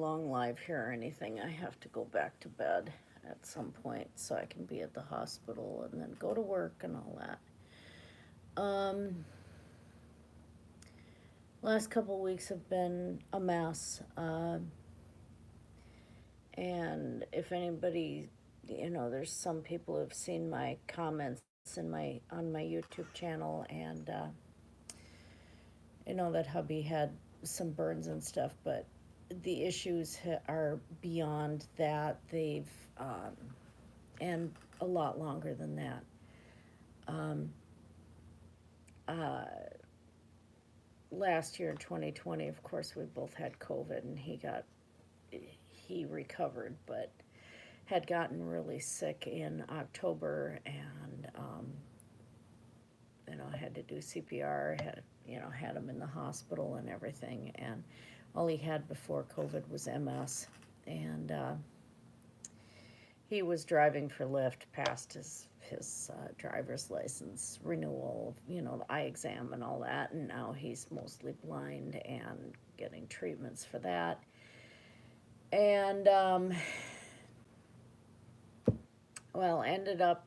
long live here or anything. I have to go back to bed at some point so I can be at the hospital and then go to work and all that. Last couple weeks have been a mess. And if anybody, there's some people who've seen my comments on my YouTube channel, and that hubby had some burns and stuff, but the issues are beyond that. They've and a lot longer than that. Um, uh, Last year in 2020, of course, we both had COVID, and he recovered, but had gotten really sick in October, and had to do CPR, had him in the hospital and everything, and all he had before COVID was MS, and he was driving for Lyft past his driver's license renewal, the eye exam and all that, and now he's mostly blind and getting treatments for that. And ended up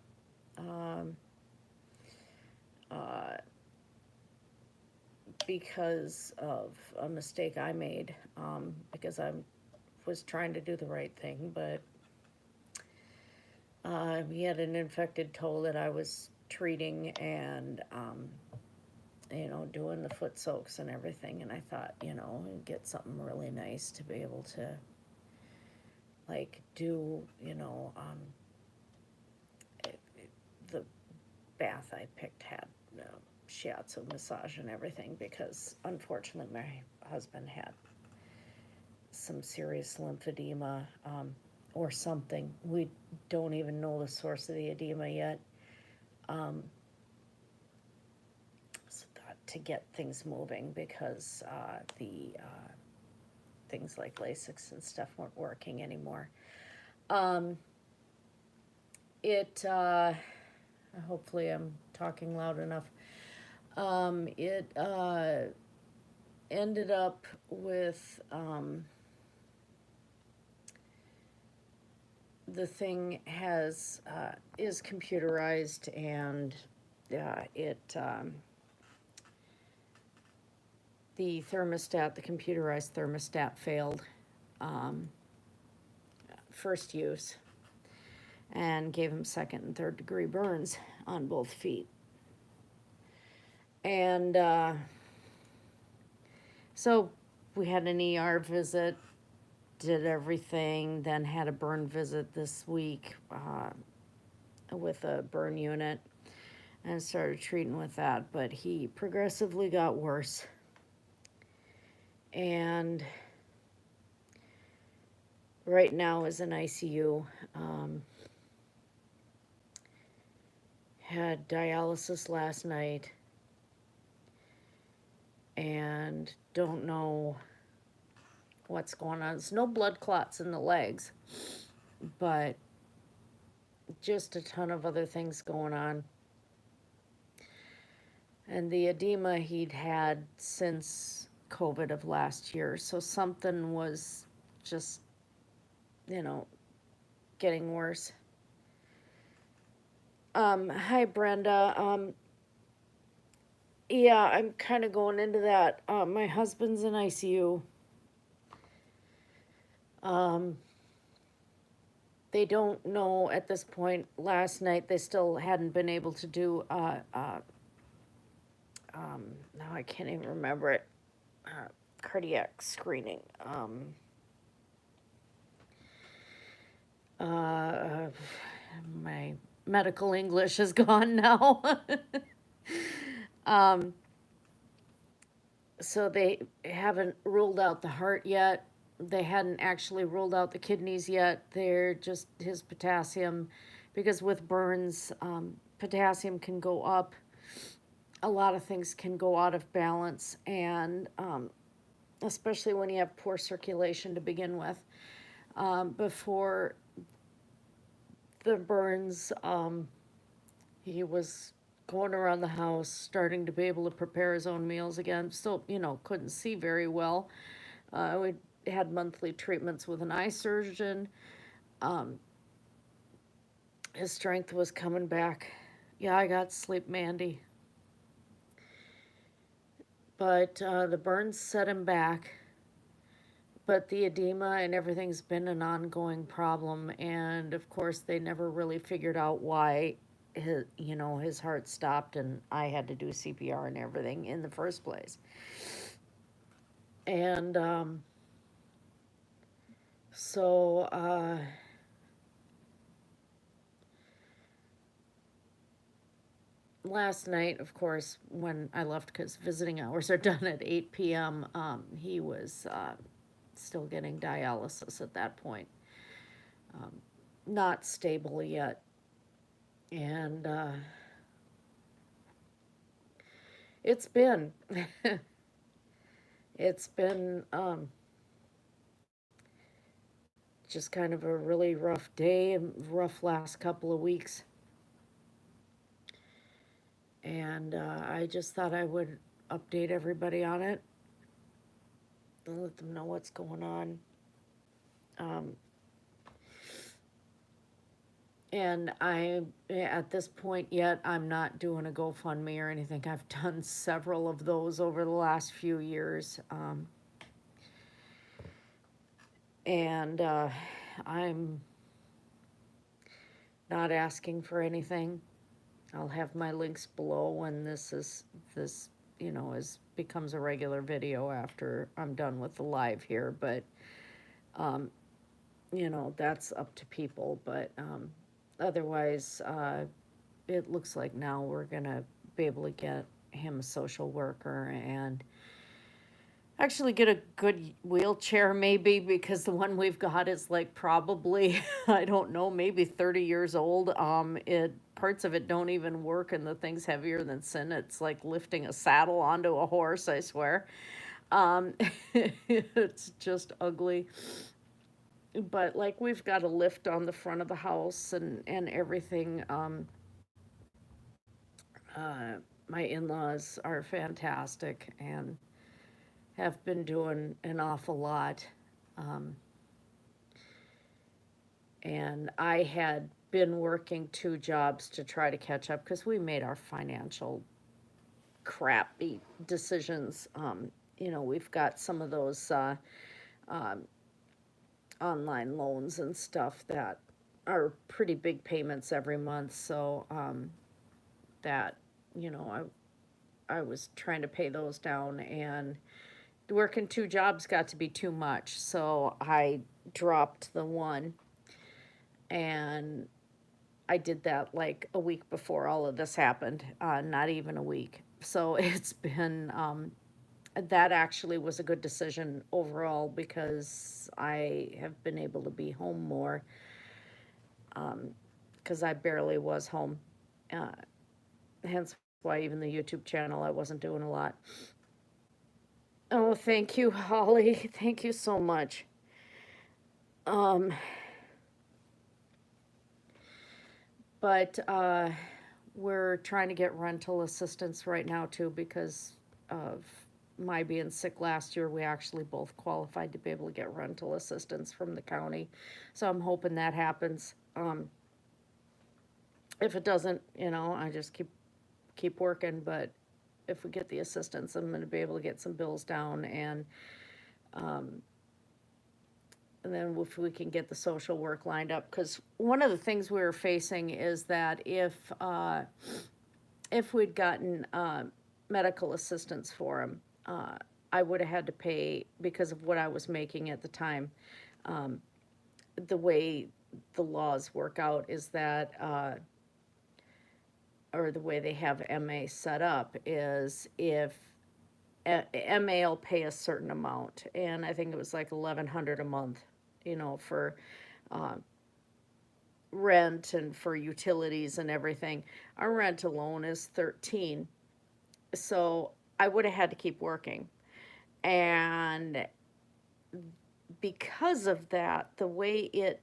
because of a mistake I made, because I was trying to do the right thing, but he had an infected toe that I was treating, and doing the foot soaks and everything, and I thought, get something really nice to be able to do, the bath I picked had shiatsu massage and everything, because unfortunately my husband had some serious lymphedema, or something. We don't even know the source of the edema yet. So thought to get things moving, because the things like Lasix and stuff weren't working anymore. Hopefully I'm talking loud enough. It ended up with the thing is computerized, and the computerized thermostat failed first use, and gave him second and third degree burns on both feet. And so we had an ER visit, did everything, then had a burn visit this week with a burn unit, and started treating with that, but he progressively got worse. And right now is in ICU. Had dialysis last night, and don't know what's going on. There's no blood clots in the legs, but just a ton of other things going on. And the edema he'd had since COVID of last year, so something was just, getting worse. Hi, Brenda. Yeah, I'm kind of going into that. My husband's in ICU. They don't know at this point. Last night, they still hadn't been able to do, now I can't even remember it, cardiac screening. My medical English is gone now. So they haven't ruled out the heart yet. They hadn't actually ruled out the kidneys yet. They're just his potassium, because with burns, potassium can go up. A lot of things can go out of balance, and especially when you have poor circulation to begin with. Before the burns, he was going around the house, starting to be able to prepare his own meals again. Still, couldn't see very well. Would had monthly treatments with an eye surgeon. Um, his strength was coming back. Yeah, I got sleep, Mandy. But the burns set him back. But the edema and everything's been an ongoing problem. And of course, they never really figured out why his heart stopped and I had to do CPR and everything in the first place. And so last night, of course, when I left, because visiting hours are done at 8 p.m., he was still getting dialysis at that point. Um, Not stable yet. And it's been, it's been just kind of a really rough day and rough last couple of weeks. And I just thought I would update everybody on it and let them know what's going on. Um, and at this point yet, I'm not doing a GoFundMe or anything. I've done several of those over the last few years. And I'm not asking for anything. I'll have my links below when this becomes a regular video after I'm done with the live here. But that's up to people. But otherwise, it looks like now we're gonna be able to get him a social worker and actually get a good wheelchair maybe, because the one we've got is like probably I don't know, maybe 30 years old. It parts of it don't even work and the thing's heavier than sin. It's like lifting a saddle onto a horse, I swear. um it's just ugly. But like we've got a lift on the front of the house and everything. Uh my in-laws are fantastic and have been doing an awful lot. Um, and I had been working 2 jobs to try to catch up because we made our financial crappy decisions. We've got some of those um, online loans and stuff that are pretty big payments every month. So that, I was trying to pay those down, and working 2 jobs got to be too much, so I dropped the one, and I did that like a week before all of this happened, not even a week. So it's been, that actually was a good decision overall because I have been able to be home more, because I barely was home. Uh, Hence why even the YouTube channel, I wasn't doing a lot. Oh, thank you, Holly. Thank you so much. Um, but we're trying to get rental assistance right now too because of my being sick last year. We actually both qualified to be able to get rental assistance from the county. So I'm hoping that happens. If it doesn't, I just keep working, but if we get the assistance, I'm gonna be able to get some bills down, um, and then if we can get the social work lined up, because one of the things we were facing is that if we'd gotten medical assistance for him, I would have had to pay because of what I was making at the time. Um, the way the laws work out is that, or the way they have MA set up is if MA will pay a certain amount, and I think it was like 1,100 a month, for uh, rent and for utilities and everything. Our rent alone is 13, so I would have had to keep working, and because of that, the way it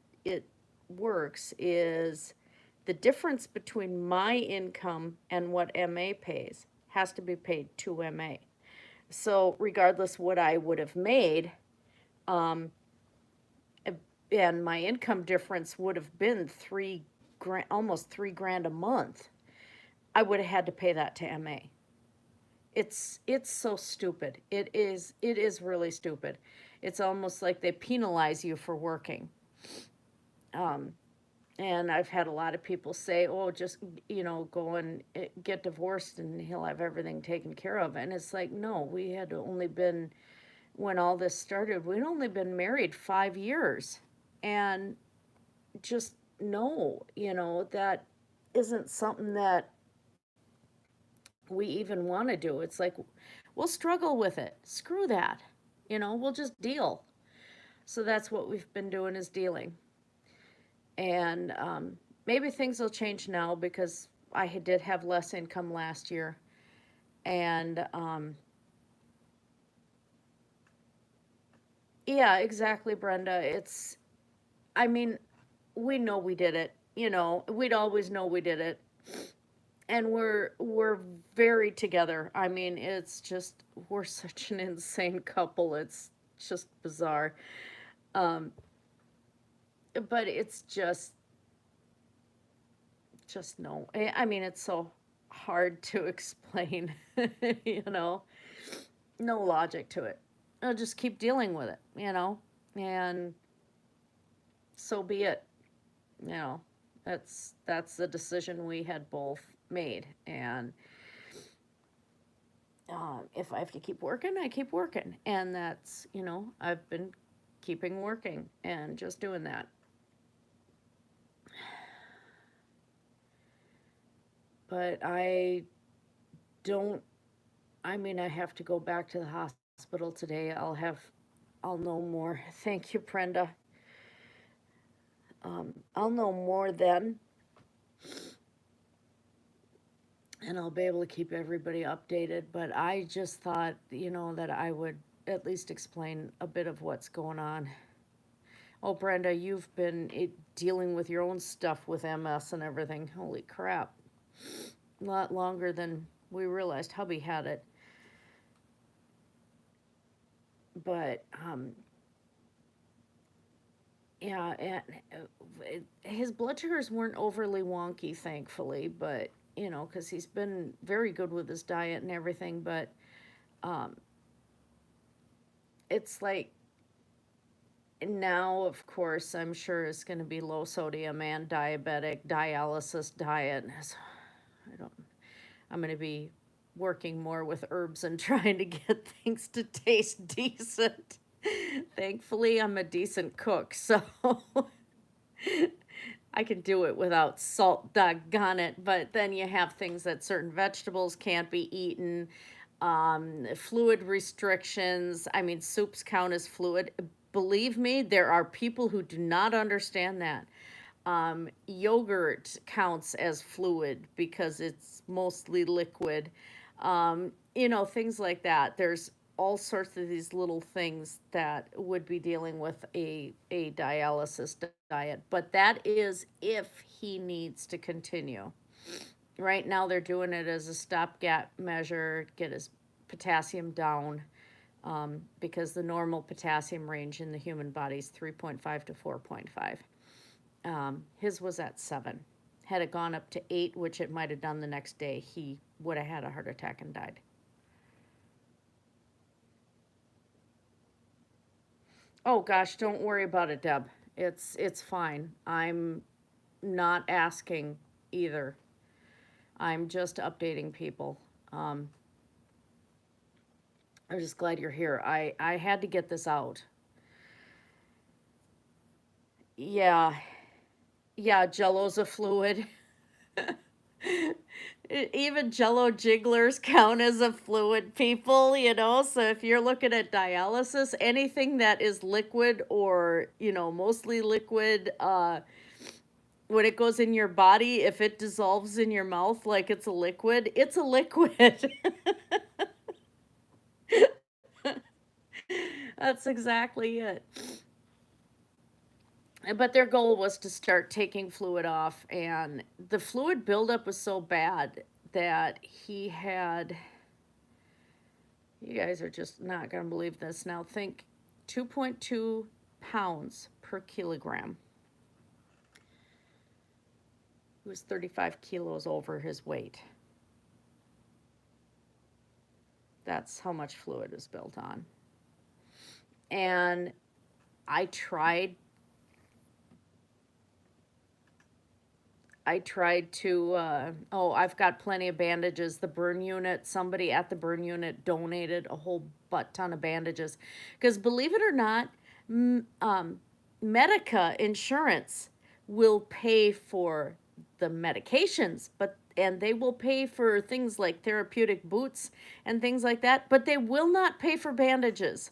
works is the difference between my income and what MA pays has to be paid to MA. So regardless what I would have made, Um, and my income difference would have been 3 grand, almost 3 grand a month. I would have had to pay that to MA. It's so stupid. It is really stupid. It's almost like they penalize you for working. Um, and I've had a lot of people say, "Oh, just go and get divorced, and he'll have everything taken care of." And it's like, no, we had only been when all this started. We'd only been married 5 years, and just no, that isn't something that we even want to do. It's like we'll struggle with it. Screw that. We'll just deal. So that's what we've been doing is dealing. And maybe things will change now because did have less income last year. And yeah, exactly, Brenda. I mean, we know we did it. We'd always know we did it. And we're very together. I mean, it's just we're such an insane couple. It's just bizarre. Um, but it's just no. I mean, it's so hard to explain, you know. No logic to it. I'll just keep dealing with it. And so be it. You know, that's the decision we had both made. And if I have to keep working, I keep working. And I've been keeping working and just doing that. But don't, I mean, I have to go back to the hospital today. I'll know more. Thank you, Brenda. I'll know more then, and I'll be able to keep everybody updated. But I just thought, that I would at least explain a bit of what's going on. Oh, Brenda, you've been dealing with your own stuff with MS and everything. Holy crap. A lot longer than we realized Hubby had it. But, yeah, and his blood sugars weren't overly wonky, thankfully, but, because he's been very good with his diet and everything, but um, it's like now, of course, I'm sure it's going to be low sodium and diabetic dialysis diet. I don't. I'm going to be working more with herbs and trying to get things to taste decent. Thankfully, I'm a decent cook, so I can do it without salt, doggone it. But then you have things that certain vegetables can't be eaten, fluid restrictions. I mean, soups count as fluid. Believe me, there are people who do not understand that. Yogurt counts as fluid because it's mostly liquid. Things like that. There's all sorts of these little things that would be dealing with a dialysis diet, but that is if he needs to continue. Right now, they're doing it as a stopgap measure, get his potassium down, because the normal potassium range in the human body is 3.5 to 4.5. His was at 7. Had it gone up to 8, which it might have done the next day, he would have had a heart attack and died. Oh gosh, don't worry about it, Deb. It's fine. I'm not asking either. I'm just updating people. Um, I'm just glad you're here. I had to get this out. Yeah, yeah. Jello's a fluid. Even Jello jigglers count as a fluid, people. So if you're looking at dialysis, anything that is liquid or mostly liquid, when it goes in your body, if it dissolves in your mouth like it's a liquid, it's a liquid. That's exactly it. But their goal was to start taking fluid off, and the fluid buildup was so bad that he had. You guys are just not going to believe this. Now, think 2.2 pounds per kilogram. He was 35 kilos over his weight. That's how much fluid is built on. And I tried to, I've got plenty of bandages. The burn unit, somebody at the burn unit donated a whole butt ton of bandages. Because believe it or not, Medica insurance will pay for the medications, and they will pay for things like therapeutic boots and things like that, but they will not pay for bandages.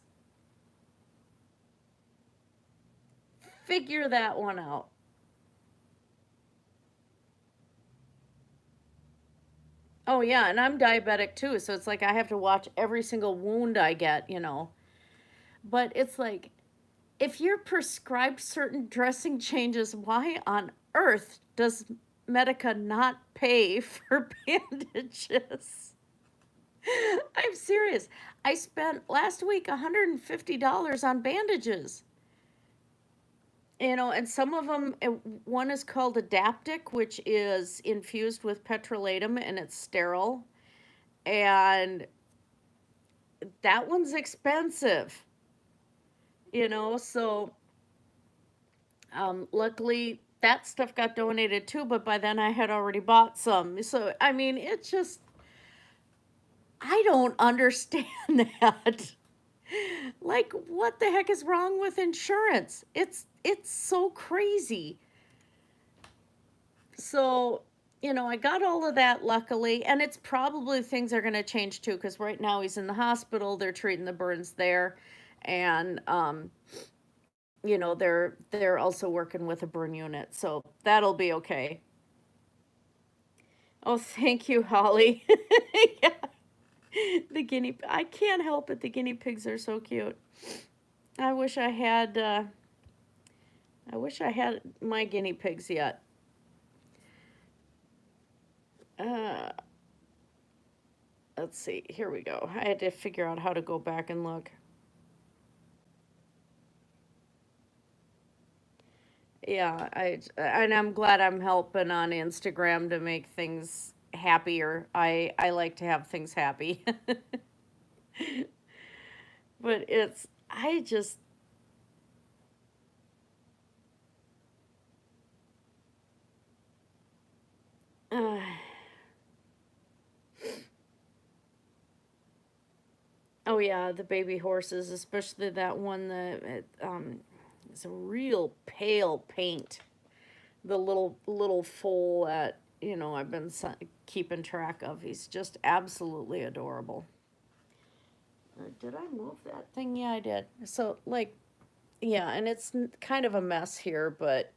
Figure that one out. Oh yeah, and I'm diabetic too, so it's like I have to watch every single wound I get. But it's like, if you're prescribed certain dressing changes, why on earth does Medica not pay for bandages? I'm serious. I spent last week $150 on bandages. And some of them, one is called Adaptic, which is infused with petrolatum and it's sterile. And that one's expensive, so luckily that stuff got donated too, but by then I had already bought some. So, I mean, it's just, I don't understand that. Like, what the heck is wrong with insurance? It's so crazy. So, I got all of that luckily, and it's probably things are going to change too, because right now he's in the hospital. They're treating the burns there, and they're also working with a burn unit, so that'll be okay. Oh, thank you, Holly. Yeah, I can't help it. The guinea pigs are so cute. I wish I had. I wish I had my guinea pigs yet. Uh, let's see. Here we go. I had to figure out how to go back and look. Yeah, and I'm glad I'm helping on Instagram to make things happier. I like to have things happy. But it's I just uh, oh yeah, the baby horses, especially that one that is a real pale paint. The little foal that I've been keeping track of. He's just absolutely adorable. Did I move that thing? Yeah, I did. So like, yeah, and it's kind of a mess here, but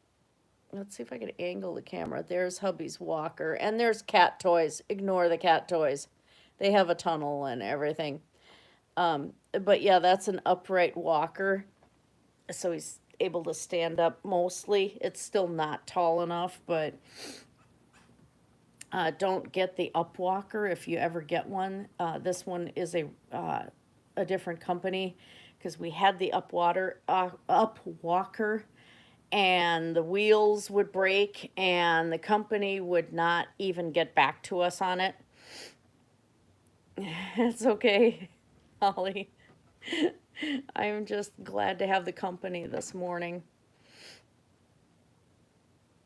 let's see if I can angle the camera. There's hubby's walker, and there's cat toys. Ignore the cat toys. They have a tunnel and everything. But yeah, that's an upright walker, so he's able to stand up mostly. It's still not tall enough, but don't get the up walker if you ever get one. This one is a different company, because we had the up walker, and the wheels would break and the company would not even get back to us on it. It's okay, Holly. I'm just glad to have the company this morning.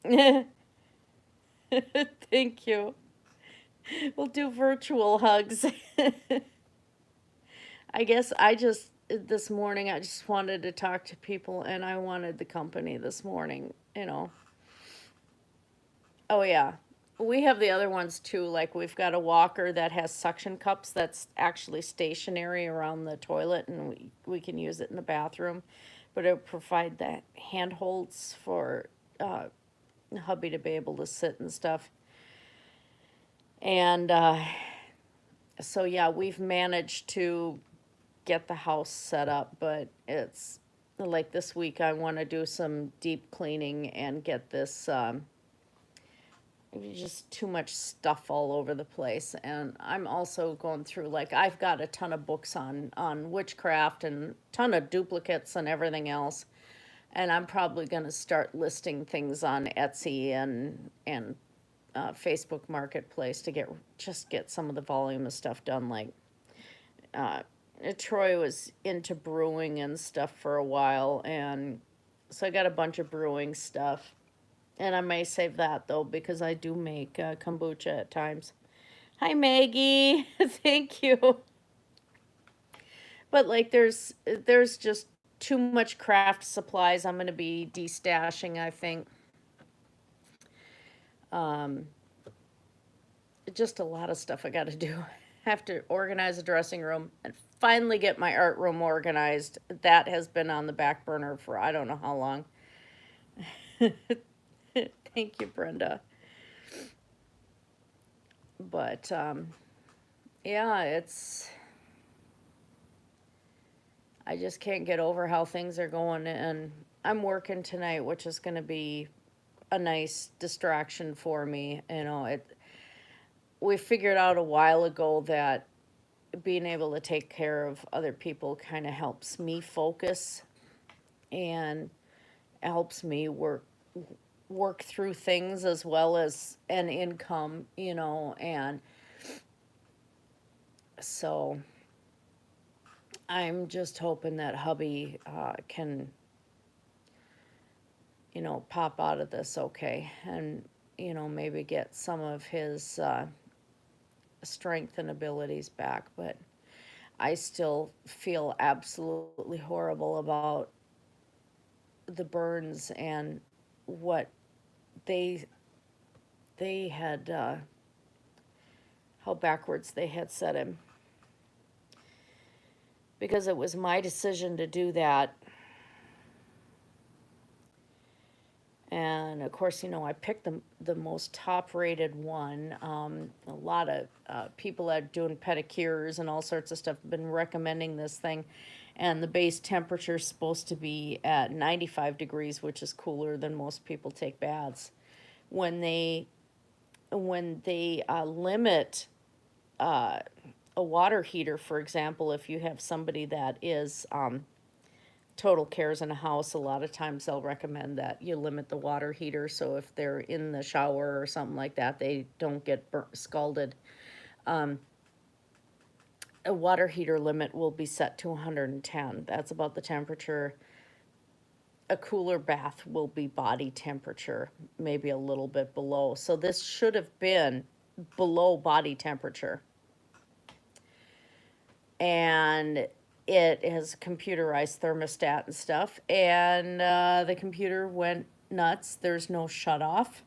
Thank you. We'll do virtual hugs. I guess this morning, I just wanted to talk to people, and I wanted the company this morning. Oh, yeah. We have the other ones too. Like, we've got a walker that has suction cups that's actually stationary around the toilet, and we can use it in the bathroom. But it'll provide the handholds for hubby to be able to sit and stuff. And so, yeah, we've managed to get the house set up, but it's like this week I want to do some deep cleaning and get this just too much stuff all over the place. And I'm also going through, like, I've got a ton of books on witchcraft and ton of duplicates and everything else. And I'm probably going to start listing things on Etsy and Facebook Marketplace to get some of the volume of stuff done. Like, uh, Troy was into brewing and stuff for a while, and so I got a bunch of brewing stuff. And I may save that though because I do make kombucha at times. Hi Maggie, thank you. But like, there's just too much craft supplies. I'm gonna be destashing, I think. Um, just a lot of stuff I got to do. Have to organize a dressing room and finally get my art room organized. That has been on the back burner for I don't know how long. Thank you, Brenda. But yeah, I just can't get over how things are going, and I'm working tonight, which is going to be a nice distraction for me. We figured out a while ago that being able to take care of other people kind of helps me focus and helps me work through things as well as an income, and so I'm just hoping that hubby can, pop out of this okay, and maybe get some of his strength and abilities back. But I still feel absolutely horrible about the burns and what they had, how backwards they had set him, because it was my decision to do that. And of course, I picked the most top rated one. A lot of people that are doing pedicures and all sorts of stuff have been recommending this thing. And the base temperature is supposed to be at 95 degrees, which is cooler than most people take baths. When they limit a water heater, for example, if you have somebody that is total cares in a house, a lot of times they'll recommend that you limit the water heater, so if they're in the shower or something like that, they don't get scalded. Um, a water heater limit will be set to 110. That's about the temperature. A cooler bath will be body temperature, maybe a little bit below. So this should have been below body temperature. And it has a computerized thermostat and stuff, and the computer went nuts. There's no shut off.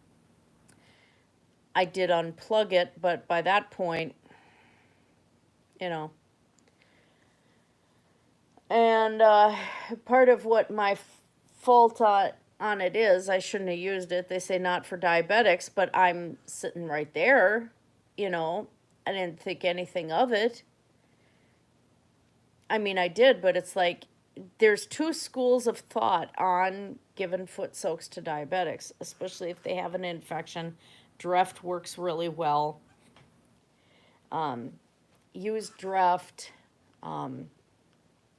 I did unplug it, but by that point, you know, and part of what my fault on it is, I shouldn't have used it. They say not for diabetics, but I'm sitting right there, I didn't think anything of it. I mean, I did, but it's like there's two schools of thought on giving foot soaks to diabetics, especially if they have an infection. Dreft works really well. Um, Use Dreft. Um,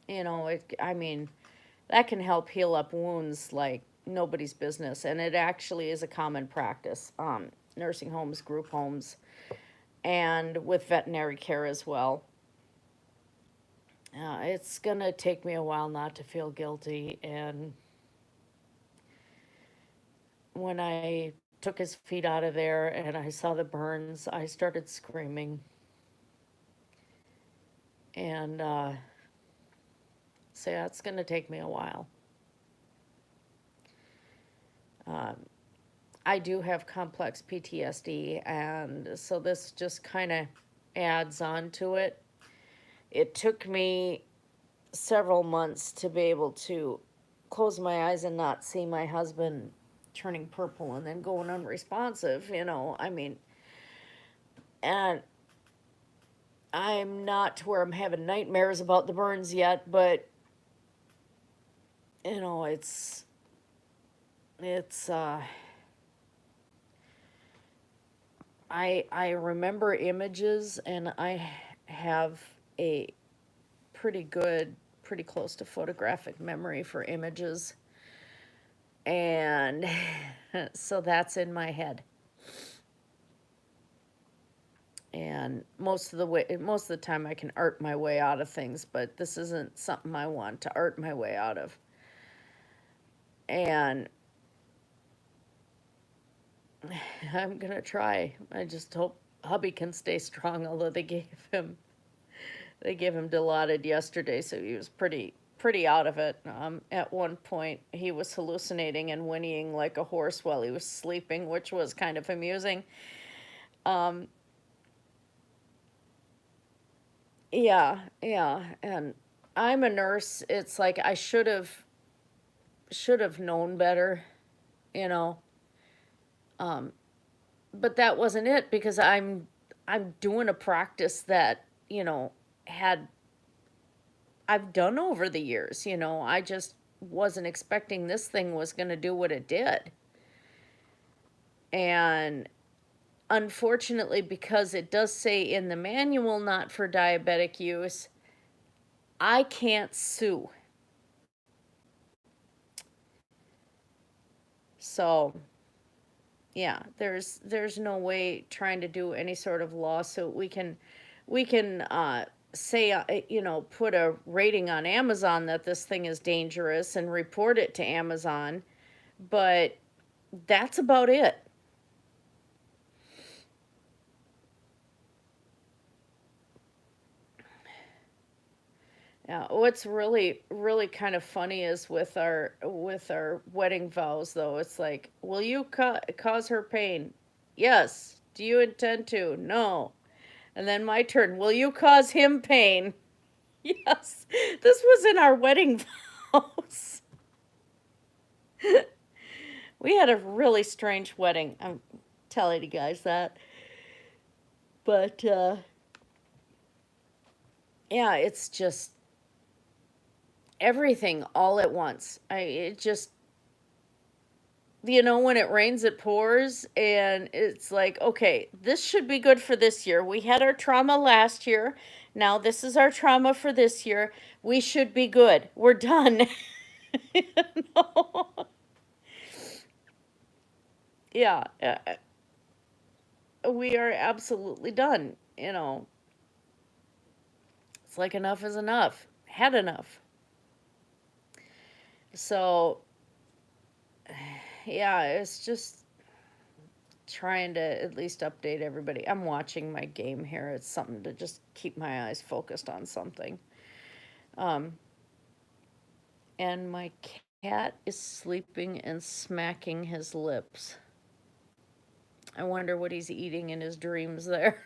I mean, that can help heal up wounds like nobody's business, and it actually is a common practice. Nursing homes, group homes, and with veterinary care as well. It's gonna take me a while not to feel guilty, and when I took his feet out of there and I saw the burns, I started screaming. And so yeah, it's gonna take me a while. Um, I do have complex PTSD, and so this just kind of adds on to it. It took me several months to be able to close my eyes and not see my husband turning purple and then going unresponsive. I mean, and I'm not to where I'm having nightmares about the burns yet, but it's I remember images, and I have a pretty good, pretty close to photographic memory for images, and so that's in my head. And most of the time I can art my way out of things, but this isn't something I want to art my way out of. And I'm gonna try. I just hope hubby can stay strong, although they gave him Dilaudid yesterday, so he was pretty out of it. At one point, he was hallucinating and whinnying like a horse while he was sleeping, which was kind of amusing. Um, yeah, and I'm a nurse. It's like I should have known better, you know. Um, but that wasn't it because I'm doing a practice that, had I've done over the years, I just wasn't expecting this thing was going to do what it did. And unfortunately, because it does say in the manual not for diabetic use, I can't sue. So, yeah, there's no way trying to do any sort of lawsuit. We can say put a rating on Amazon that this thing is dangerous and report it to Amazon, but that's about it. Yeah, what's really kind of funny is with our wedding vows though. It's like, will you cause her pain? Yes. Do you intend to? No. And then my turn. Will you cause him pain? Yes. This was in our wedding vows. We had a really strange wedding. I'm telling you guys that. But yeah, it's just everything all at once. It just, when it rains, it pours, and it's like, okay, this should be good for this year. We had our trauma last year. Now this is our trauma for this year. We should be good. We're done. You know? Yeah, we are absolutely done. It's like enough is enough. Had enough. So, yeah, it's just trying to at least update everybody. I'm watching my game here. It's something to just keep my eyes focused on something. Um, and my cat is sleeping and smacking his lips. I wonder what he's eating in his dreams there.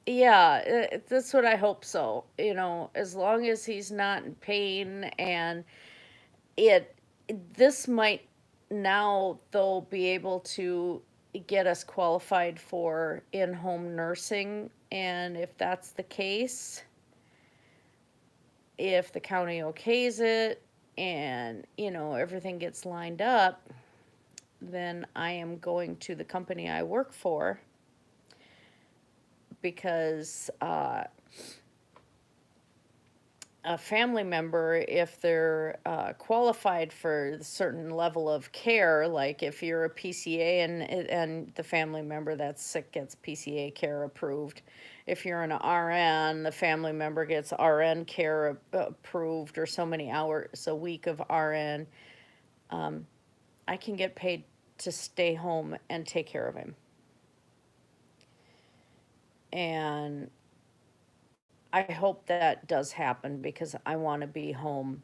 Yeah, that's what I hope so. As long as he's not in pain, and it this might now though be able to get us qualified for in-home nursing, and if that's the case, if the county okays it and everything gets lined up, then I am going to the company I work for because a family member, if they're qualified for a certain level of care, like if you're a PCA and the family member that's sick gets PCA care approved. If you're an RN, the family member gets RN care approved, or so many hours a week of RN. Um, I can get paid to stay home and take care of him. And I hope that does happen because I want to be home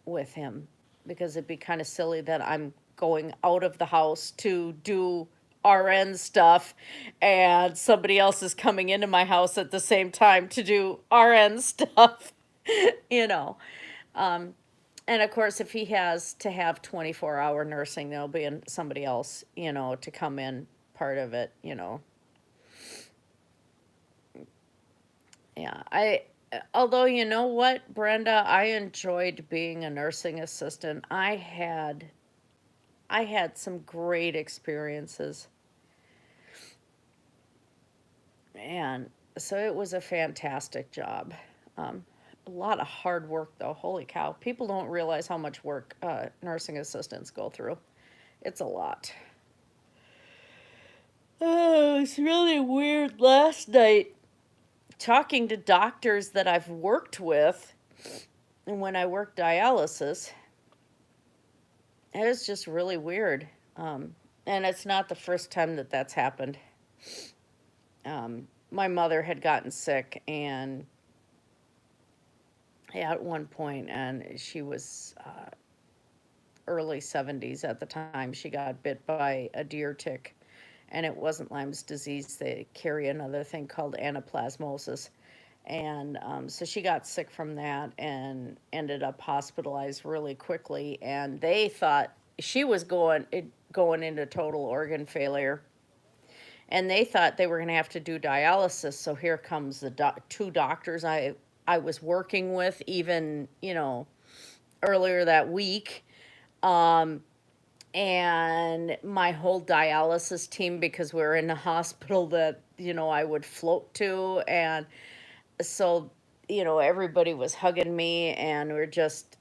with him, because it'd be kind of silly that I'm going out of the house to do RN stuff and somebody else is coming into my house at the same time to do RN stuff, you know. Um, and of course, if he has to have 24-hour nursing, there'll be somebody else, to come in part of it, Yeah, although you know what, Brenda, I enjoyed being a nursing assistant. I had I had some great experiences. And so it was a fantastic job. Um, a lot of hard work, though. Holy cow. People don't realize how much work nursing assistants go through. It's a lot. Oh, it's really weird. Last night, talking to doctors that I've worked with, and when I worked dialysis, it was just really weird. And it's not the first time that that's happened. My mother had gotten sick, and at one point, and she was early 70s at the time, she got bit by a deer tick, and it wasn't Lyme's disease. They carry another thing called anaplasmosis. And so she got sick from that and ended up hospitalized really quickly. And they thought she was going into total organ failure. And they thought they were going to have to do dialysis. So here comes the two doctors I was working with, even earlier that week. Um, and my whole dialysis team, because we were in a hospital that I would float to, and so everybody was hugging me, and we're just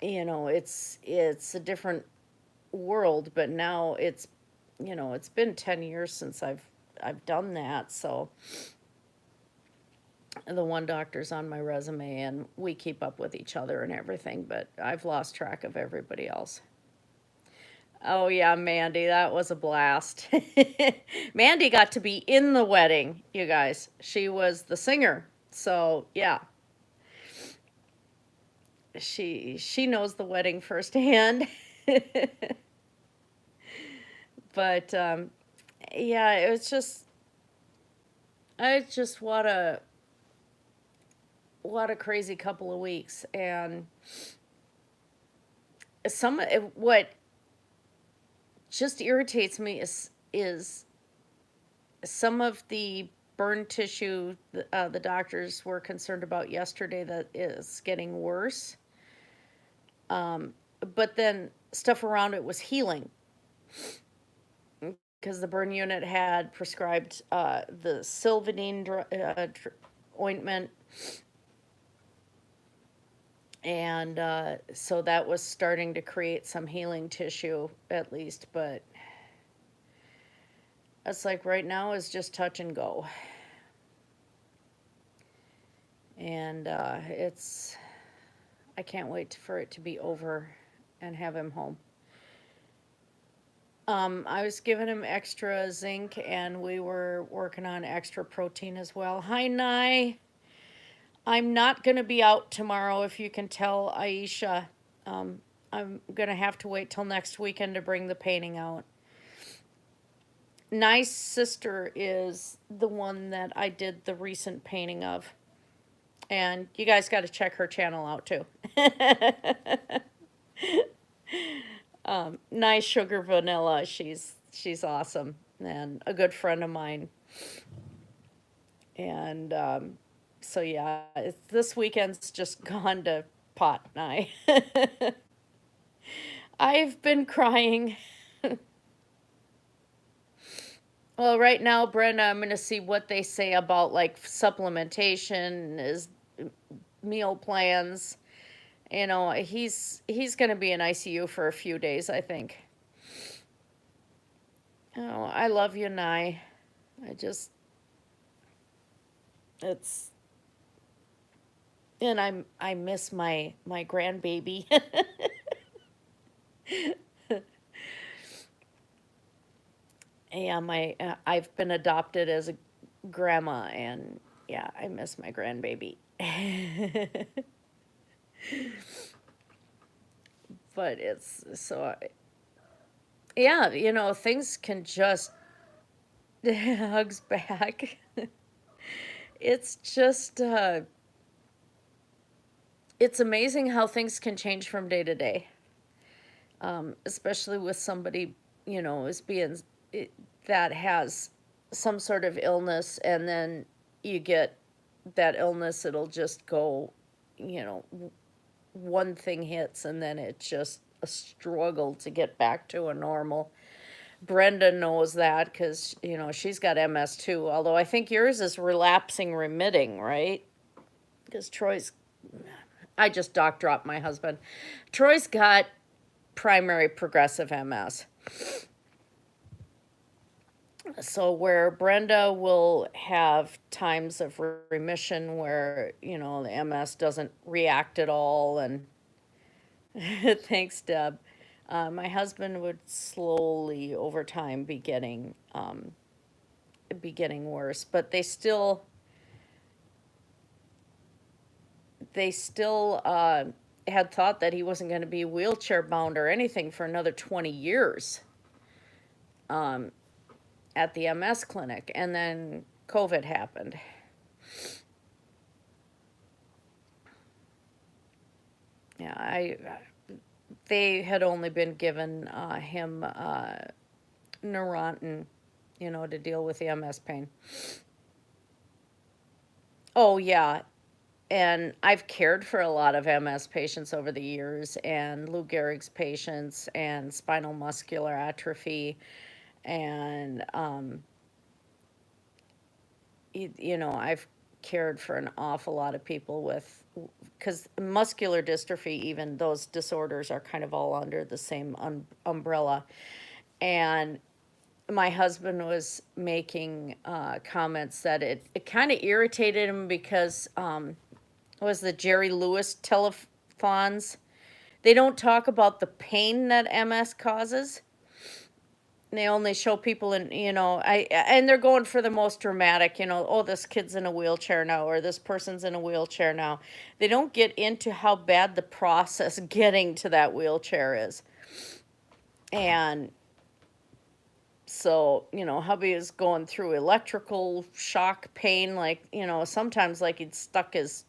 it's a different world. But now it's been 10 years since I've done that. So the one doctor's on my resume, and we keep up with each other and everything, but I've lost track of everybody else. Oh yeah, Mandy, that was a blast. Mandy got to be in the wedding, you guys. She was the singer. So, yeah, she knows the wedding firsthand. But yeah, it was just I just what a crazy couple of weeks. And what just irritates me is some of the burn tissue the doctors were concerned about yesterday that is getting worse. Um, but then stuff around it was healing, because the burn unit had prescribed the Sylvanine ointment, and so that was starting to create some healing tissue at least. But it's like right now is just touch and go, and I can't wait for it to be over and have him home. I was giving him extra zinc, and we were working on extra protein as well. Hi, Nye. I'm not going to be out tomorrow, if you can tell Aisha. I'm going to have to wait till next weekend to bring the painting out. Nye's sister is the one that I did the recent painting of. And you guys got to check her channel out too. Nice Sugar Vanilla. She's awesome and a good friend of mine. And so yeah, this weekend's just gone to pot night. I've been crying. Well, right now, Brenda, I'm gonna see what they say about like supplementation, is meal plans. He's gonna be in ICU for a few days, I think. Oh, I love you, Nye. I just it's and I miss my grandbaby. Yeah, my I've been adopted as a grandma, and yeah, I miss my grandbaby. But it's so yeah, things can just hugs back. It's just it's amazing how things can change from day to day. Especially with somebody, as being it, that has some sort of illness, and then you get that illness, it'll just go, one thing hits, and then it just a struggle to get back to a normal. Brenda knows that because, she's got MS too, although I think yours is relapsing remitting, right? Because I just doc dropped my husband. Troy's got primary progressive MS. So where Brenda will have times of remission where, the MS doesn't react at all, and thanks, Deb. My husband would slowly over time be getting worse, but they still had thought that he wasn't going to be wheelchair bound or anything for another 20 years at the MS clinic, and then COVID happened. Yeah, they had only been given him Neurontin, to deal with the MS pain. Oh yeah, and I've cared for a lot of MS patients over the years, and Lou Gehrig's patients, and spinal muscular atrophy, and I've cared for an awful lot of people with, because muscular dystrophy, even those disorders are kind of all under the same umbrella. And my husband was making comments that it kind of irritated him because it was the Jerry Lewis telethons. They don't talk about the pain that MS causes. They only show people and they're going for the most dramatic, oh, this kid's in a wheelchair now, or this person's in a wheelchair now. They don't get into how bad the process getting to that wheelchair is. And so, hubby is going through electrical shock pain, like, sometimes like he'd stuck his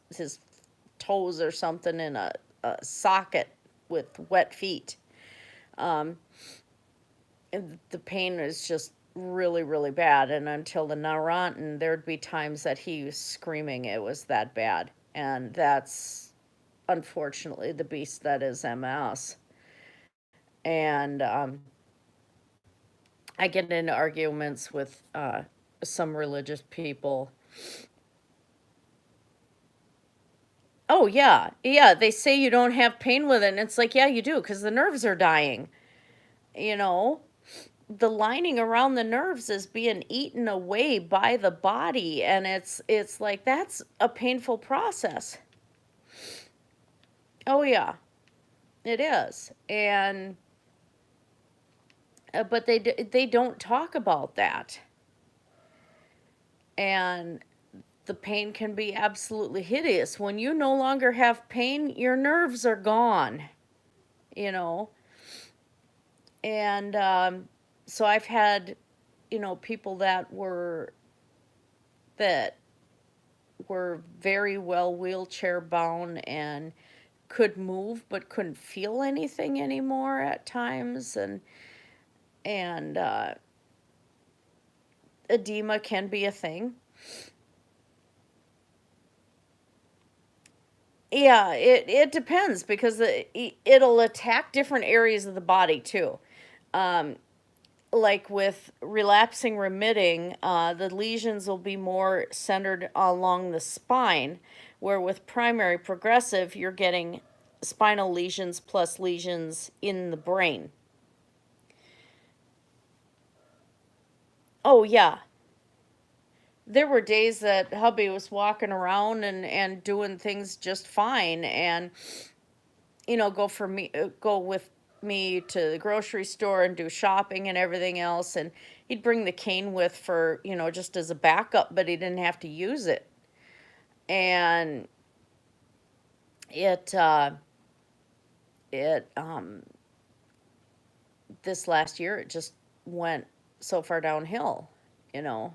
toes or something in a socket with wet feet. And the pain is just really, really bad. And until the Neurontin, there'd be times that he was screaming it was that bad. And that's unfortunately the beast that is MS. And I get into arguments with some religious people. Oh, yeah. Yeah, they say you don't have pain with it. And it's like, yeah, you do, because the nerves are dying. The lining around the nerves is being eaten away by the body. And it's like, that's a painful process. Oh, yeah, it is. And, but they don't talk about that. And the pain can be absolutely hideous. When you no longer have pain, your nerves are gone, you know. And so I've had, people that were very well wheelchair bound and could move but couldn't feel anything anymore at times, and edema can be a thing. Yeah, it depends because it'll attack different areas of the body too. Um, like with relapsing remitting, the lesions will be more centered along the spine, where with primary progressive, you're getting spinal lesions plus lesions in the brain. Oh, yeah. There were days that hubby was walking around and doing things just fine, and go with me to the grocery store and do shopping and everything else, and he'd bring the cane with for just as a backup, but he didn't have to use it. And it it this last year it just went so far downhill, you know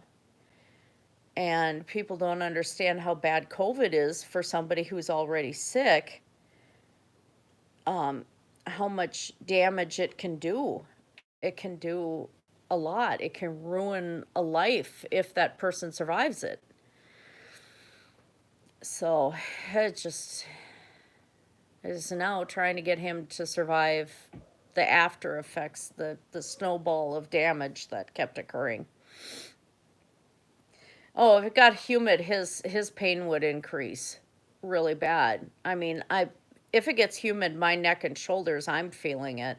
and people don't understand how bad COVID is for somebody who's already sick, um, how much damage it can do. It can do a lot. It can ruin a life if that person survives it. So it just, Is now trying to get him to survive the after effects, the snowball of damage that kept occurring. Oh, if it got humid, his pain would increase really bad. I mean, I if it gets humid, my neck and shoulders, I'm feeling it.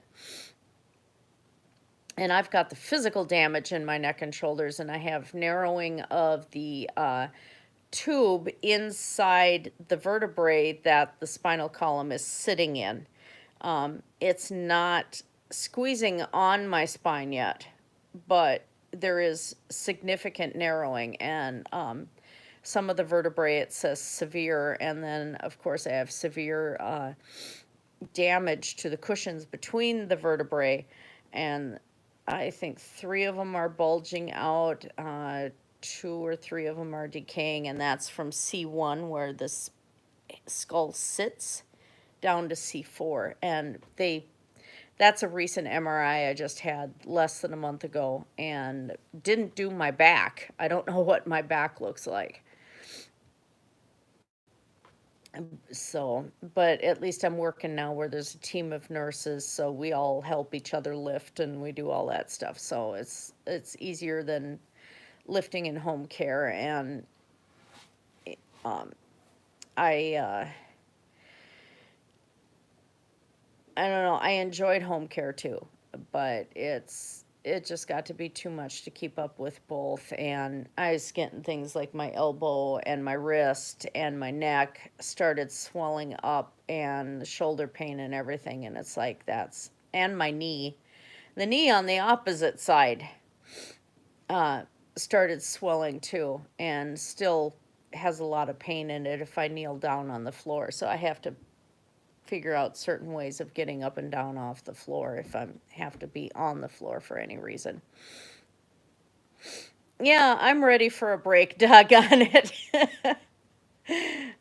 And I've got the physical damage in my neck and shoulders, and I have narrowing of the tube inside the vertebrae that the spinal column is sitting in. It's not squeezing on my spine yet, but there is significant narrowing, and some of the vertebrae it says severe, and then of course I have severe damage to the cushions between the vertebrae, and I think three of them are bulging out. Two or three of them are decaying, and that's from C1 where this skull sits down to C4, and that's a recent MRI I just had less than a month ago, and didn't do my back. I don't know what my back looks like. So, but at least I'm working now where there's a team of nurses, so we all help each other lift and we do all that stuff. So it's easier than lifting in home care, and um, I I don't know. I enjoyed home care too, but it just got to be too much to keep up with both. And I was getting things like my elbow and my wrist and my neck started swelling up, and the shoulder pain and everything. And it's like and my knee, the knee on the opposite side, started swelling too, and still has a lot of pain in it if I kneel down on the floor. So I have to figure out certain ways of getting up and down off the floor if I have to be on the floor for any reason. Yeah, I'm ready for a break, doggone it.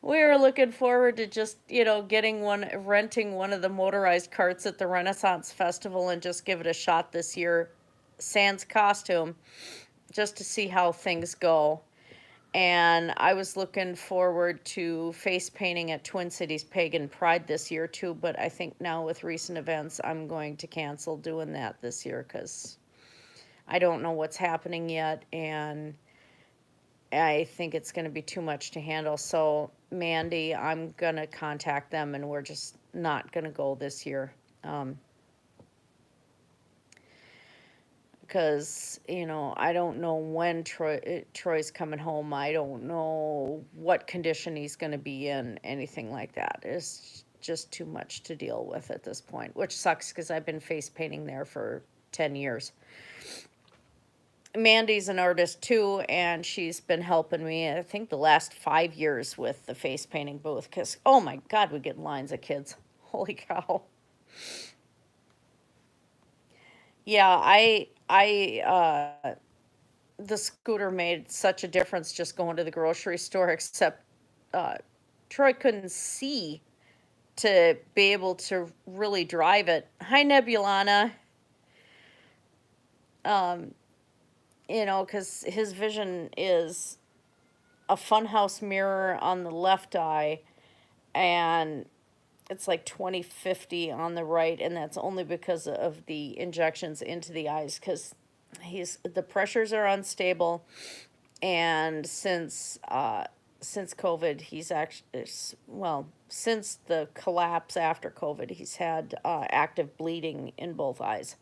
We were looking forward to just, renting one of the motorized carts at the Renaissance Festival and just give it a shot this year, sans costume, just to see how things go. And I was looking forward to face painting at Twin Cities Pagan Pride this year too, but I think now with recent events, I'm going to cancel doing that this year because I don't know what's happening yet, and I think it's going to be too much to handle. So, Mandy, I'm going to contact them, and we're just not going to go this year. Because I don't know when Troy's coming home. I don't know what condition he's going to be in, anything like that. It's just too much to deal with at this point, which sucks because I've been face painting there for 10 years. Mandy's an artist too, and she's been helping me, I think, the last 5 years with the face painting booth because, oh my God, we get lines of kids. Holy cow. Yeah, the scooter made such a difference just going to the grocery store, except uh, Troy couldn't see to be able to really drive it. Hi, Nebulana. Um, because his vision is a funhouse mirror on the left eye, and it's like 20/50 on the right, and that's only because of the injections into the eyes, because the pressures are unstable, and since COVID, he's actually, well, since the collapse after COVID, he's had active bleeding in both eyes.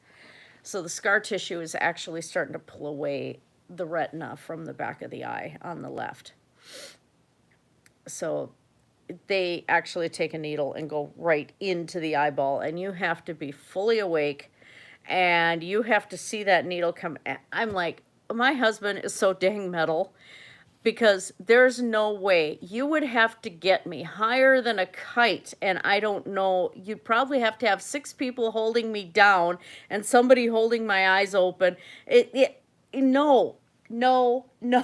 So the scar tissue is actually starting to pull away the retina from the back of the eye on the left. So they actually take a needle and go right into the eyeball, and you have to be fully awake, and you have to see that needle come. I'm like, my husband is so dang metal, because there's no way. You would have to get me higher than a kite, and I don't know, you'd probably have to have six people holding me down and somebody holding my eyes open. No, no, no.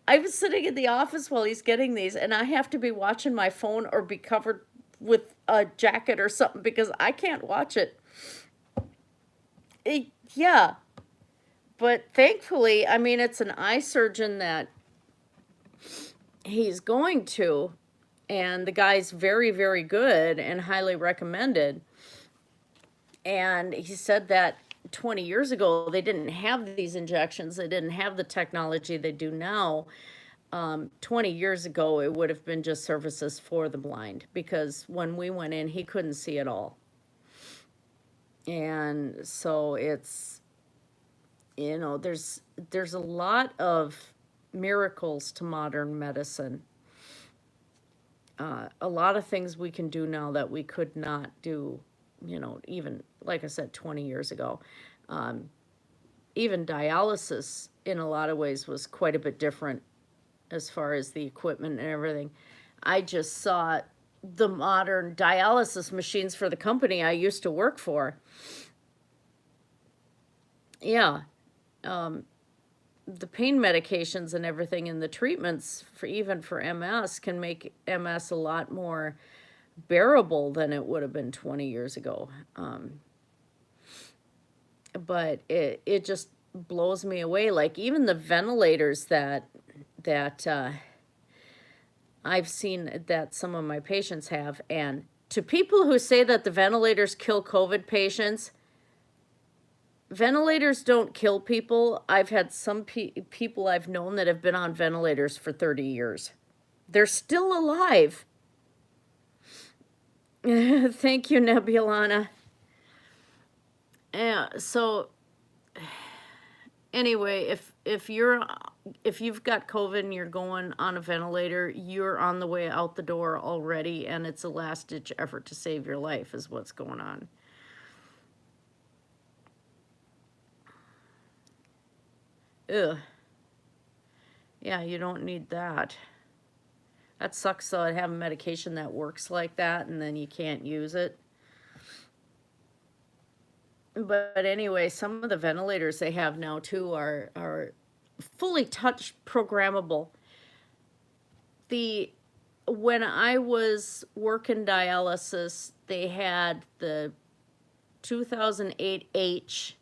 I was sitting in the office while he's getting these, and I have to be watching my phone or be covered with a jacket or something because I can't watch it. Yeah, but thankfully, I mean, it's an eye surgeon that he's going to, And the guy's very, very good and highly recommended. And he said that 20 years ago, they didn't have these injections. They didn't have the technology they do now. 20 years ago, it would have been just services for the blind, because when we went in, he couldn't see at all. And so it's, there's a lot of miracles to modern medicine. A lot of things we can do now that we could not do, even, like I said, 20 years ago. Even dialysis, in a lot of ways, was quite a bit different as far as the equipment and everything. I just saw the modern dialysis machines for the company I used to work for. Yeah. The pain medications and everything and the treatments for even for MS can make MS a lot more bearable than it would have been 20 years ago. But it just blows me away. Like even the ventilators that I've seen that some of my patients have, and to people who say that the ventilators kill COVID patients, ventilators don't kill people. I've had some people I've known that have been on ventilators for 30 years. They're still alive. Thank you, Nebulana. Yeah, so anyway, if you've got COVID and you're going on a ventilator, you're on the way out the door already, and it's a last ditch effort to save your life is what's going on. Ugh. Yeah, you don't need that. That sucks though, to have a medication that works like that and then you can't use it. But anyway, some of the ventilators they have now too are fully touch programmable. When I was working dialysis, they had the 2008H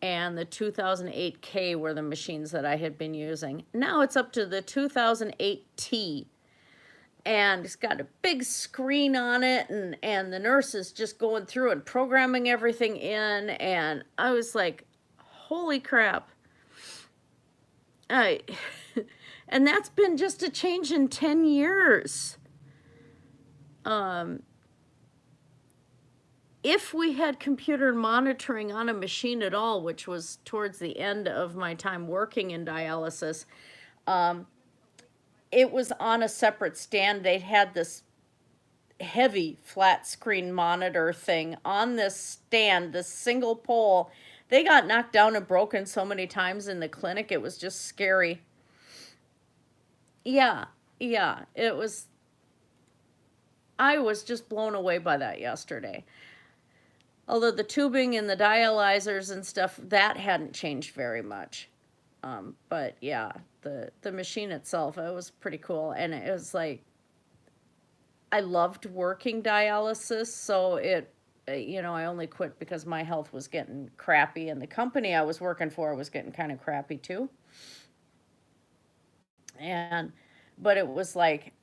and the 2008K were the machines that I had been using. Now it's up to the 2008T. And it's got a big screen on it, and the nurse is just going through and programming everything in, and I was like, holy crap. And that's been just a change in 10 years. If we had computer monitoring on a machine at all, which was towards the end of my time working in dialysis, it was on a separate stand. They had this heavy flat screen monitor thing on this stand, this single pole. They got knocked down and broken so many times in the clinic, it was just scary. Yeah, yeah, it was. I was just blown away by that yesterday. Although the tubing and the dialyzers and stuff, that hadn't changed very much. But yeah, the machine itself, it was pretty cool. And it was like, I loved working dialysis, so I only quit because my health was getting crappy, and the company I was working for was getting kind of crappy too. But it was like,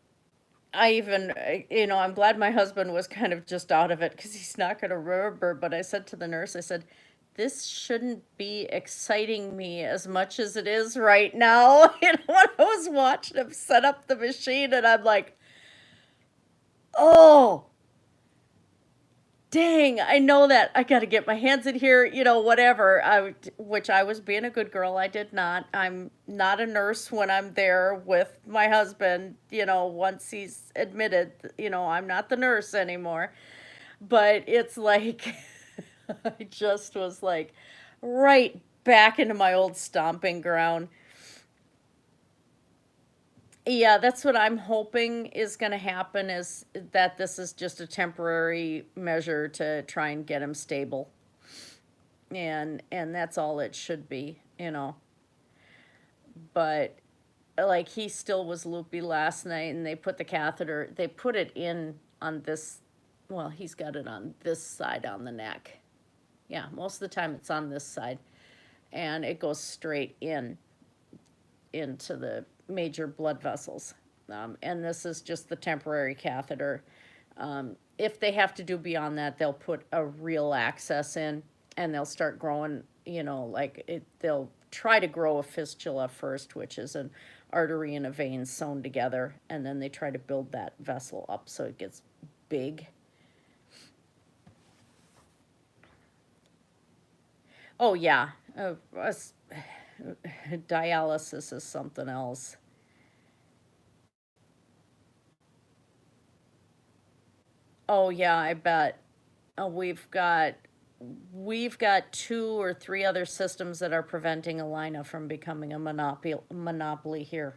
I'm glad my husband was kind of just out of it because he's not going to remember. But I said to the nurse, I said, this shouldn't be exciting me as much as it is right now. When I was watching him set up the machine, and I'm like, oh, dang, I know that I got to get my hands in here, whatever. Which I was being a good girl. I did not. I'm not a nurse when I'm there with my husband, once he's admitted, I'm not the nurse anymore. But it's like, I just was like right back into my old stomping ground. Yeah, that's what I'm hoping is going to happen, is that this is just a temporary measure to try and get him stable. And that's all it should be. But like he still was loopy last night, and they put it in on this, well, he's got it on this side on the neck. Yeah, most of the time it's on this side, and it goes straight into the major blood vessels. And this is just the temporary catheter. If they have to do beyond that, they'll put a real access in, and they'll start growing, they'll try to grow a fistula first, which is an artery and a vein sewn together, and then they try to build that vessel up so it gets big. Oh, yeah. Dialysis is something else. Oh, yeah, I bet. We've got two or three other systems that are preventing Alina from becoming a monopoly here,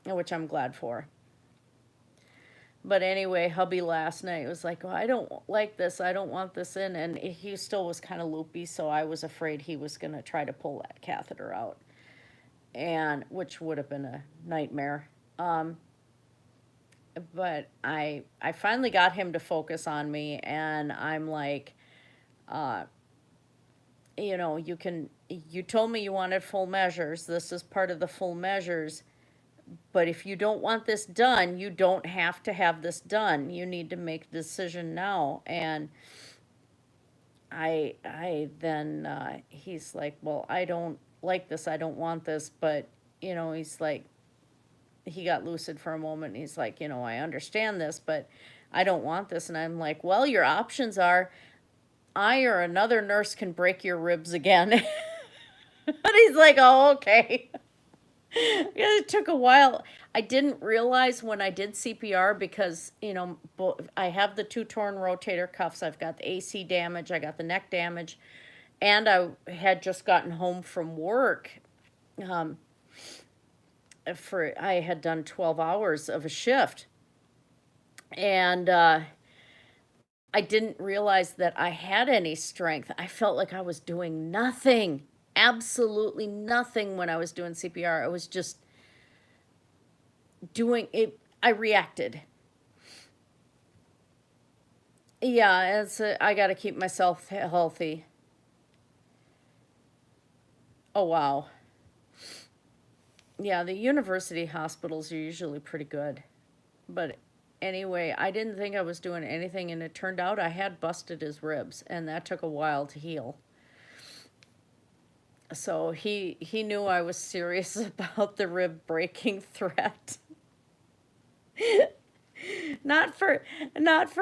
which I'm glad for. But anyway, hubby last night was like, "Well, I don't like this. I don't want this in." And he still was kind of loopy, so I was afraid he was going to try to pull that catheter out, and which would have been a nightmare. Um, but I finally got him to focus on me, and I'm like, uh, you told me you wanted full measures. This is part of the full measures. But if you don't want this done, you don't have to have this done. You need to make a decision now. And I then he's like, well, I don't like this. I don't want this. But he's like, he got lucid for a moment. And he's like, I understand this, but I don't want this. And I'm like, well, your options are I or another nurse can break your ribs again. And he's like, oh, okay. Yeah, it took a while. I didn't realize when I did CPR because, I have the two torn rotator cuffs. I've got the AC damage. I got the neck damage. And I had just gotten home from work. Um, I had done 12 hours of a shift. And I didn't realize that I had any strength. I felt like I was doing nothing, absolutely nothing when I was doing CPR. I was just doing it. I reacted. Yeah, I got to keep myself healthy. Oh, wow. Yeah, the university hospitals are usually pretty good. But anyway, I didn't think I was doing anything, and it turned out I had busted his ribs, and that took a while to heal. So he knew I was serious about the rib breaking threat. Not for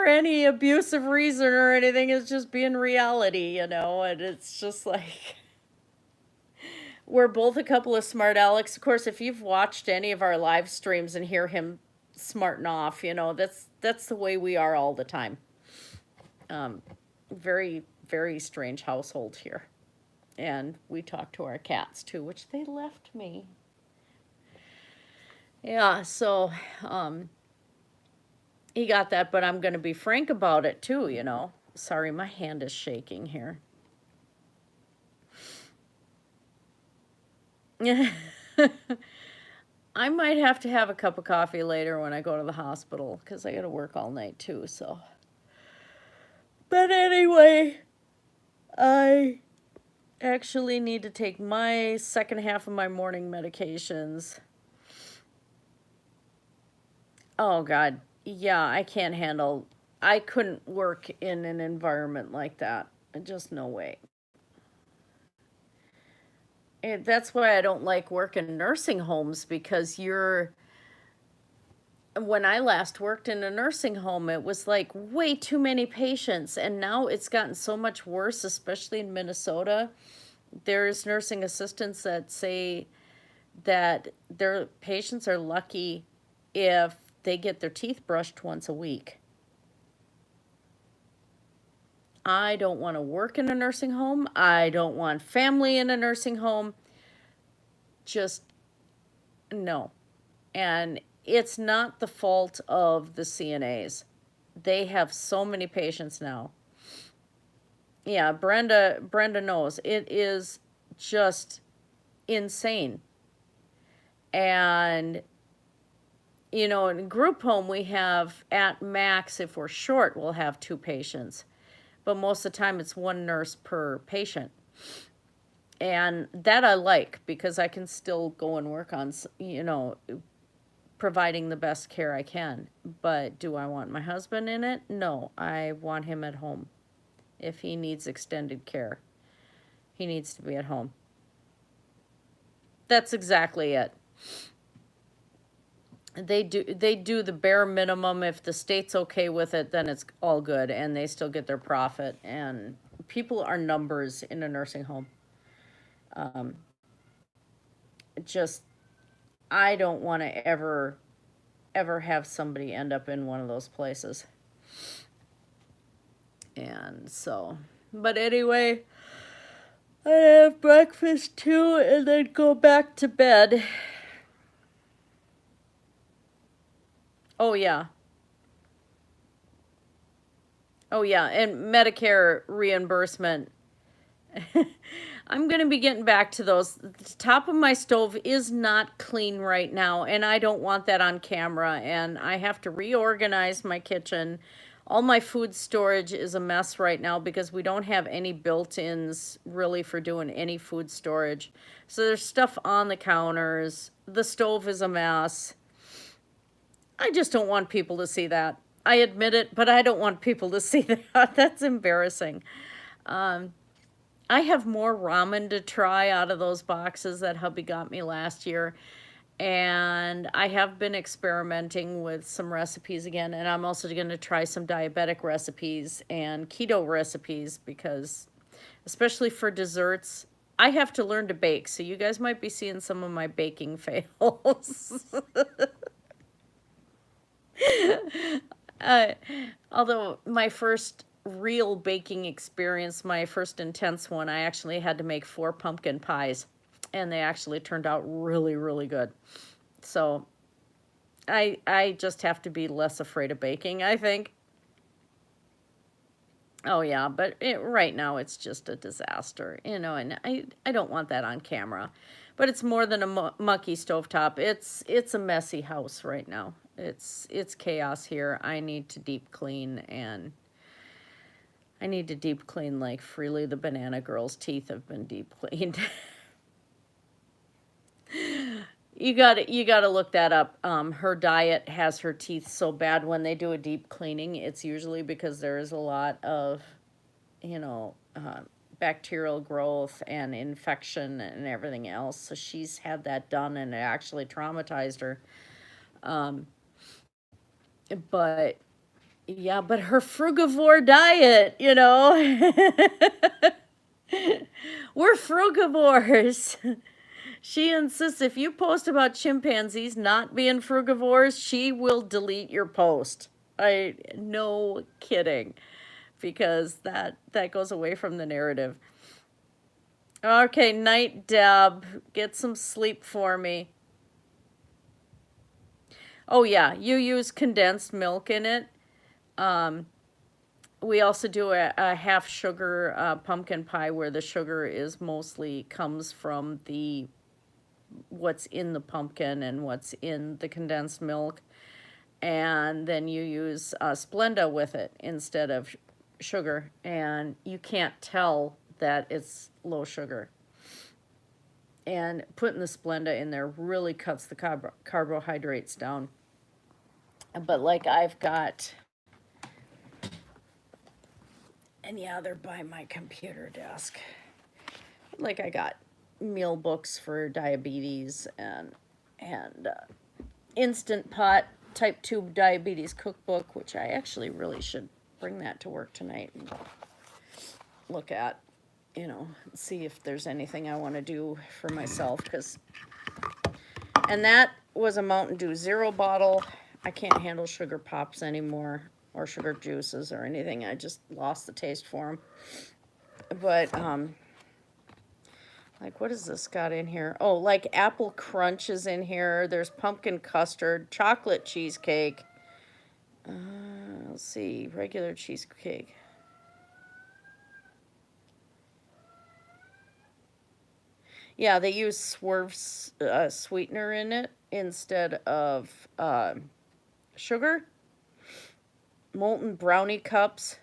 any abusive reason or anything. It's just being reality, and it's just like we're both a couple of smart Alex. Of course, if you've watched any of our live streams and hear him smarting off, that's the way we are all the time. Um, very, very strange household here. And we talk to our cats too, which they left me. Yeah, so he got that, but I'm going to be frank about it too. Sorry, my hand is shaking here. I might have to have a cup of coffee later when I go to the hospital because I got to work all night too, so. But anyway, I actually need to take my second half of my morning medications. Oh, God. Yeah, I couldn't work in an environment like that. Just no way. And that's why I don't like working in nursing homes because when I last worked in a nursing home, it was like way too many patients. And now it's gotten so much worse, especially in Minnesota. There's nursing assistants that say that their patients are lucky if they get their teeth brushed once a week. I don't want to work in a nursing home. I don't want family in a nursing home. Just no. And it's not the fault of the CNAs. They have so many patients now. Yeah, Brenda knows. It is just insane. And in group home we have at max, if we're short, we'll have two patients. But most of the time it's one nurse per patient. And that I like because I can still go and work on, providing the best care I can. But do I want my husband in it? No, I want him at home. If he needs extended care, he needs to be at home. That's exactly it. They do the bare minimum. If the state's okay with it, then it's all good, and they still get their profit. And people are numbers in a nursing home. Um, just I don't want to ever have somebody end up in one of those places. And so, but anyway, I have breakfast too, and then go back to bed. Oh yeah. Oh yeah, and Medicare reimbursement. I'm going to be getting back to those. The top of my stove is not clean right now, and I don't want that on camera, and I have to reorganize my kitchen. All my food storage is a mess right now because we don't have any built-ins really for doing any food storage. So there's stuff on the counters. The stove is a mess. I just don't want people to see that. I admit it, but I don't want people to see that. That's embarrassing. Um, I have more ramen to try out of those boxes that hubby got me last year. And I have been experimenting with some recipes again. And I'm also going to try some diabetic recipes and keto recipes because, especially for desserts, I have to learn to bake. So you guys might be seeing some of my baking fails. uh, Although my first real baking experience, my first intense one, I actually had to make 4 pumpkin pies, and they actually turned out really, really good. So I just have to be less afraid of baking, I think. Oh yeah, but right now it's just a disaster, and I don't want that on camera. But it's more than a mucky stovetop. It's a messy house right now. It's chaos here. I need to deep clean, and I need to deep clean like Freely the Banana Girl's teeth have been deep cleaned. You gotta look that up. Her diet has her teeth so bad when they do a deep cleaning. It's usually because there is a lot of, you know, bacterial growth and infection and everything else. So she's had that done, and it actually traumatized her. Um, but yeah, but her frugivore diet. We're frugivores. She insists if you post about chimpanzees not being frugivores, she will delete your post. No kidding, because that goes away from the narrative. Okay, night, Deb. Get some sleep for me. Oh yeah, you use condensed milk in it. Um, we also do a half sugar pumpkin pie where the sugar is mostly comes from the what's in the pumpkin and what's in the condensed milk, and then you use Splenda with it instead of sugar, and you can't tell that it's low sugar. And putting the Splenda in there really cuts the carbohydrates down. But like I've got, and yeah, they're by my computer desk. Like I got meal books for diabetes and Instant Pot type 2 diabetes cookbook, which I actually really should bring that to work tonight and look at, see if there's anything I want to do for myself. And that was a Mountain Dew Zero bottle. I can't handle sugar pops anymore or sugar juices or anything. I just lost the taste for them. But, like, what has this got in here? Oh, like apple crunch is in here. There's pumpkin custard, chocolate cheesecake. Let's see, regular cheesecake. Yeah, they use Swerve sweetener in it instead of sugar. Molten brownie cups.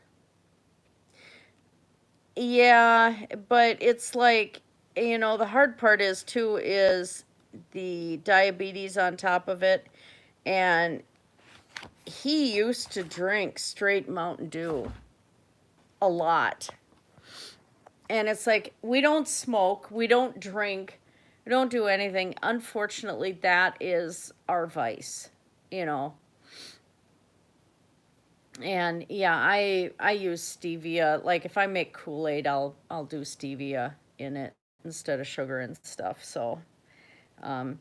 Yeah, but it's like, the hard part is too is the diabetes on top of it. And he used to drink straight Mountain Dew a lot. And it's like, we don't smoke, we don't drink, we don't do anything. Unfortunately, that is our vice, you know. And yeah, I use stevia. Like if I make Kool-Aid, I'll do stevia in it instead of sugar and stuff. So, um,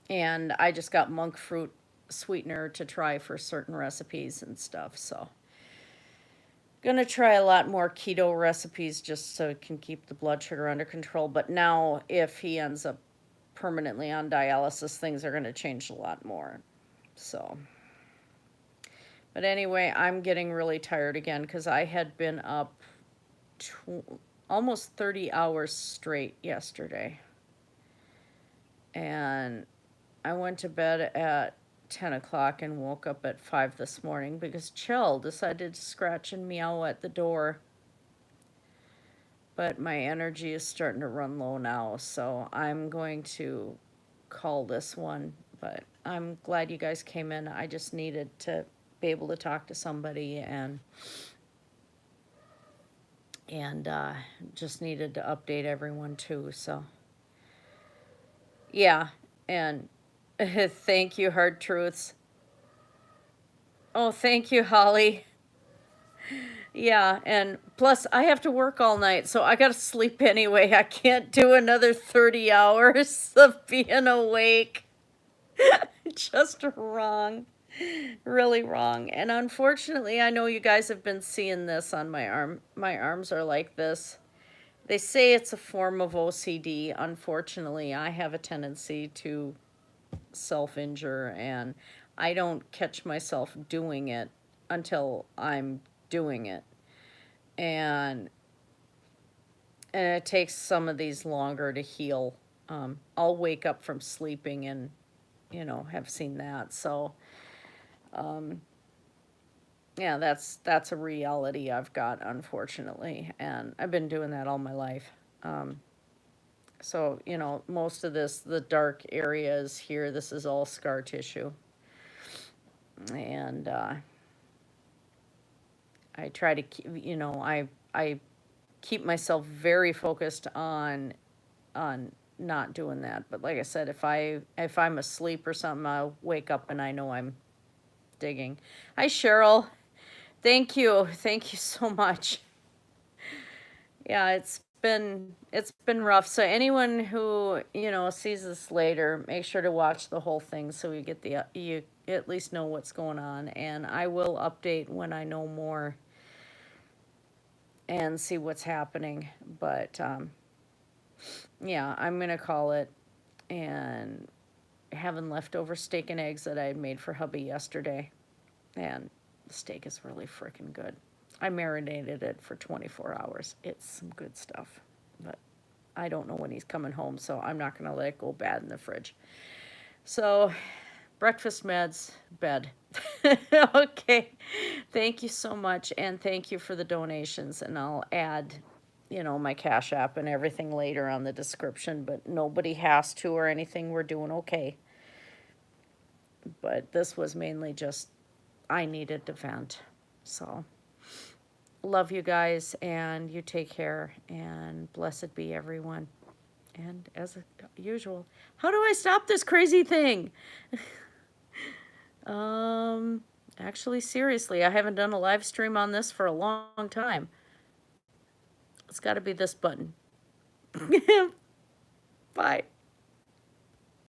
and I just got monk fruit sweetener to try for certain recipes and stuff. So, gonna try a lot more keto recipes just so it can keep the blood sugar under control. But now, if he ends up permanently on dialysis, things are gonna change a lot more. So, but anyway, I'm getting really tired again because I had been up almost 30 hours straight yesterday. And I went to bed at 10 o'clock and woke up at 5 this morning because Chell decided to scratch and meow at the door. But my energy is starting to run low now, so I'm going to call this one. But I'm glad you guys came in. I just needed to be able to talk to somebody and just needed to update everyone too. So yeah, and thank you, Hard Truths. Oh, thank you, Holly. Yeah, and plus I have to work all night, so I gotta sleep anyway. I can't do another 30 hours of being awake. Just wrong. Really wrong. And unfortunately, I know you guys have been seeing this on my arm. My arms are like this. They say it's a form of OCD. Unfortunately, I have a tendency to self-injure, and I don't catch myself doing it until I'm doing it. And it takes some of these longer to heal. I'll wake up from sleeping and, have seen that. So, yeah, that's a reality I've got, unfortunately, and I've been doing that all my life. So, most of this, the dark areas here, this is all scar tissue. And I try to keep, I keep myself very focused on not doing that. But like I said, if I'm asleep or something, I'll wake up and I know I'm digging. Hi, Cheryl. Thank you so much. Yeah, it's been rough. So anyone who sees this later, make sure to watch the whole thing so you get you at least know what's going on. And I will update when I know more and see what's happening. But yeah, I'm gonna call it. And having leftover steak and eggs that I had made for hubby yesterday, and the steak is really freaking good. I marinated it for 24 hours. It's some good stuff. But I don't know when he's coming home, so I'm not going to let it go bad in the fridge. So, breakfast, meds, bed. Okay. Thank you so much, and thank you for the donations. And I'll add, my Cash App and everything later on the description, but nobody has to or anything. We're doing okay. But this was mainly just, I needed to vent. So, love you guys, and you take care, and blessed be everyone. And as usual, how do I stop this crazy thing? Actually, seriously, I haven't done a live stream on this for a long time. It's got to be this button. Bye.